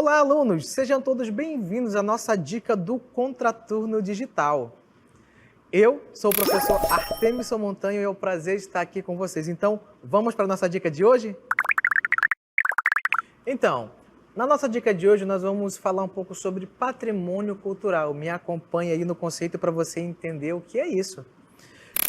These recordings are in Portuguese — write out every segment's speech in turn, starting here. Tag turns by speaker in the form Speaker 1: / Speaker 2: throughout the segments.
Speaker 1: Olá, alunos! Sejam todos bem-vindos à nossa dica do Contraturno Digital. Eu sou o professor Artemison Montanho e é um prazer estar aqui com vocês. Então, vamos para a nossa dica de hoje? Então, na nossa dica de hoje, nós vamos falar um pouco sobre patrimônio cultural. Me acompanhe aí no conceito para você entender o que é isso.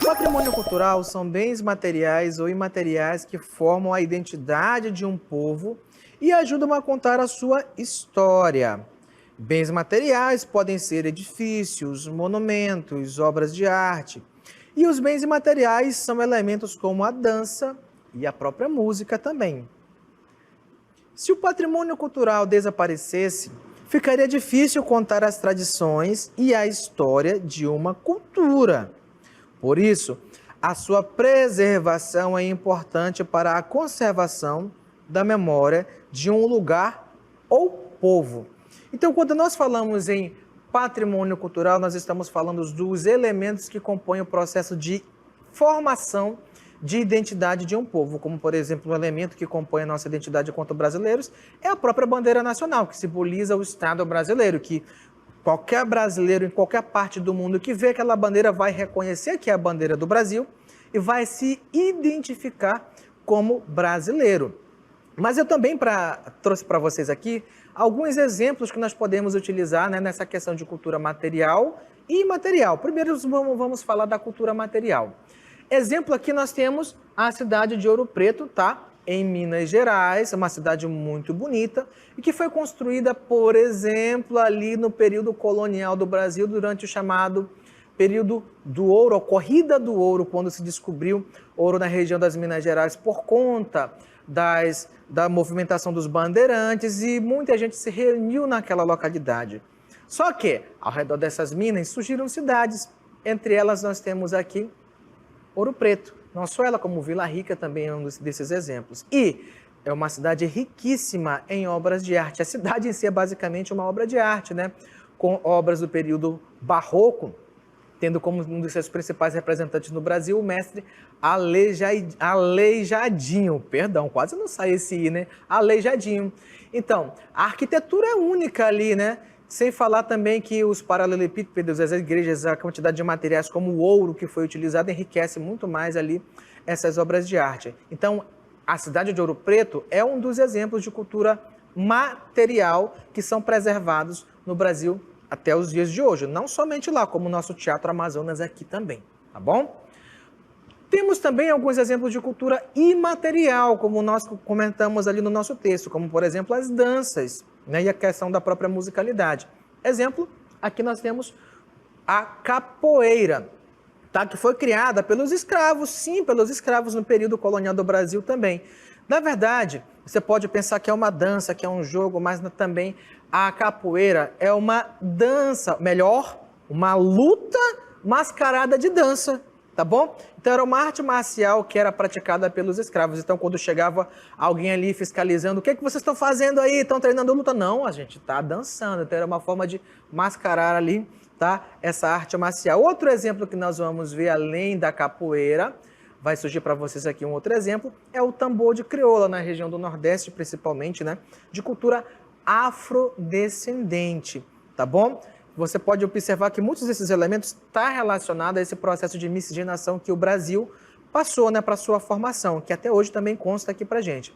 Speaker 1: Patrimônio cultural são bens materiais ou imateriais que formam a identidade de um povo e ajudam a contar a sua história. Bens materiais podem ser edifícios, monumentos, obras de arte. E os bens imateriais são elementos como a dança e a própria música também. Se o patrimônio cultural desaparecesse, ficaria difícil contar as tradições e a história de uma cultura. Por isso, a sua preservação é importante para a conservação da memória de um lugar ou povo. Então, quando nós falamos em patrimônio cultural, nós estamos falando dos elementos que compõem o processo de formação de identidade de um povo, como, por exemplo, um elemento que compõe a nossa identidade enquanto brasileiros é a própria bandeira nacional, que simboliza o Estado brasileiro, que qualquer brasileiro em qualquer parte do mundo que vê aquela bandeira vai reconhecer que é a bandeira do Brasil e vai se identificar como brasileiro. Mas eu também trouxe para vocês aqui alguns exemplos que nós podemos utilizar, né, nessa questão de cultura material e imaterial. Primeiro vamos falar da cultura material. Exemplo aqui nós temos a cidade de Ouro Preto, tá? Em Minas Gerais, uma cidade muito bonita e que foi construída, por exemplo, ali no período colonial do Brasil, durante o chamado período do ouro, a corrida do ouro, quando se descobriu ouro na região das Minas Gerais por conta da movimentação dos bandeirantes e muita gente se reuniu naquela localidade. Só que, ao redor dessas minas, surgiram cidades, entre elas nós temos aqui Ouro Preto. Não só ela, como Vila Rica também é um desses exemplos. E é uma cidade riquíssima em obras de arte. A cidade em si é basicamente uma obra de arte, né? Com obras do período barroco, tendo como um dos seus principais representantes no Brasil o mestre Aleijadinho. Perdão, quase não sai esse I, né? Aleijadinho. Então, a arquitetura é única ali, né? Sem falar também que os paralelepípedos, as igrejas, a quantidade de materiais como o ouro que foi utilizado enriquece muito mais ali essas obras de arte. Então, a cidade de Ouro Preto é um dos exemplos de cultura material que são preservados no Brasil até os dias de hoje. Não somente lá, como o nosso Teatro Amazonas aqui também, tá bom? Temos também alguns exemplos de cultura imaterial, como nós comentamos ali no nosso texto, como, por exemplo, as danças, né, e a questão da própria musicalidade. Exemplo, aqui nós temos a capoeira, tá, que foi criada pelos escravos, sim, pelos escravos no período colonial do Brasil também. Na verdade, você pode pensar que é uma dança, que é um jogo, mas também a capoeira é uma dança, melhor, uma luta mascarada de dança. Tá bom? Então era uma arte marcial que era praticada pelos escravos. Então quando chegava alguém ali fiscalizando, o que vocês estão fazendo aí? Estão treinando luta? Não, a gente está dançando. Então era uma forma de mascarar ali, tá? Essa arte marcial. Outro exemplo que nós vamos ver além da capoeira, vai surgir para vocês aqui um outro exemplo, é o tambor de crioula na região do Nordeste, principalmente, né? De cultura afrodescendente, tá bom? Você pode observar que muitos desses elementos estão relacionados a esse processo de miscigenação que o Brasil passou, né, para sua formação, que até hoje também consta aqui para a gente.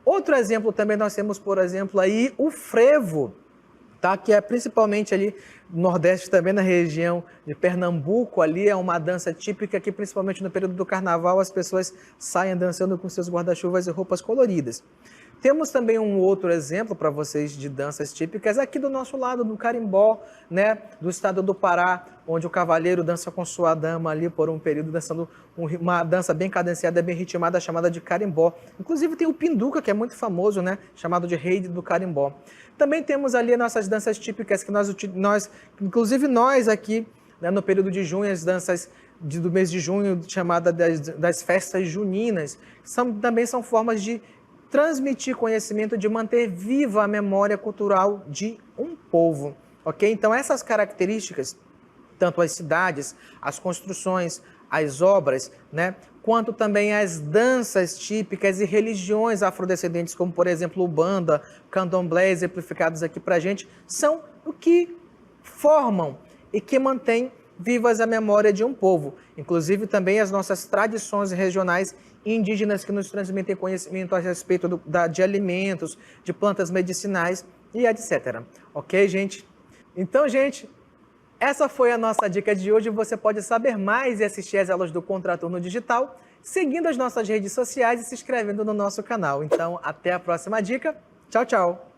Speaker 1: Outro exemplo também nós temos, por exemplo, aí o frevo, tá, que é principalmente ali no Nordeste, também na região de Pernambuco, ali é uma dança típica que principalmente no período do Carnaval as pessoas saem dançando com seus guarda-chuvas e roupas coloridas. Temos também um outro exemplo para vocês de danças típicas aqui do nosso lado, do carimbó, né, do estado do Pará, onde o cavalheiro dança com sua dama ali por um período, dançando uma dança bem cadenciada, bem ritmada, chamada de carimbó. Inclusive tem o pinduca, que é muito famoso, né, chamado de rei do carimbó. Também temos ali as nossas danças típicas, que inclusive nós aqui, né, no período de junho, as danças do mês de junho, chamada das festas juninas, também são formas de transmitir conhecimento, de manter viva a memória cultural de um povo, ok? Então essas características, tanto as cidades, as construções, as obras, né? Quanto também as danças típicas e religiões afrodescendentes, como por exemplo o banda, candomblé, exemplificados aqui para a gente, são o que formam e que mantêm vivas a memória de um povo. Inclusive também as nossas tradições regionais indígenas que nos transmitem conhecimento a respeito de alimentos, de plantas medicinais e etc. Ok, gente? Então, gente, essa foi a nossa dica de hoje. Você pode saber mais e assistir às aulas do Contraturno Digital seguindo as nossas redes sociais e se inscrevendo no nosso canal. Então, até a próxima dica. Tchau, tchau!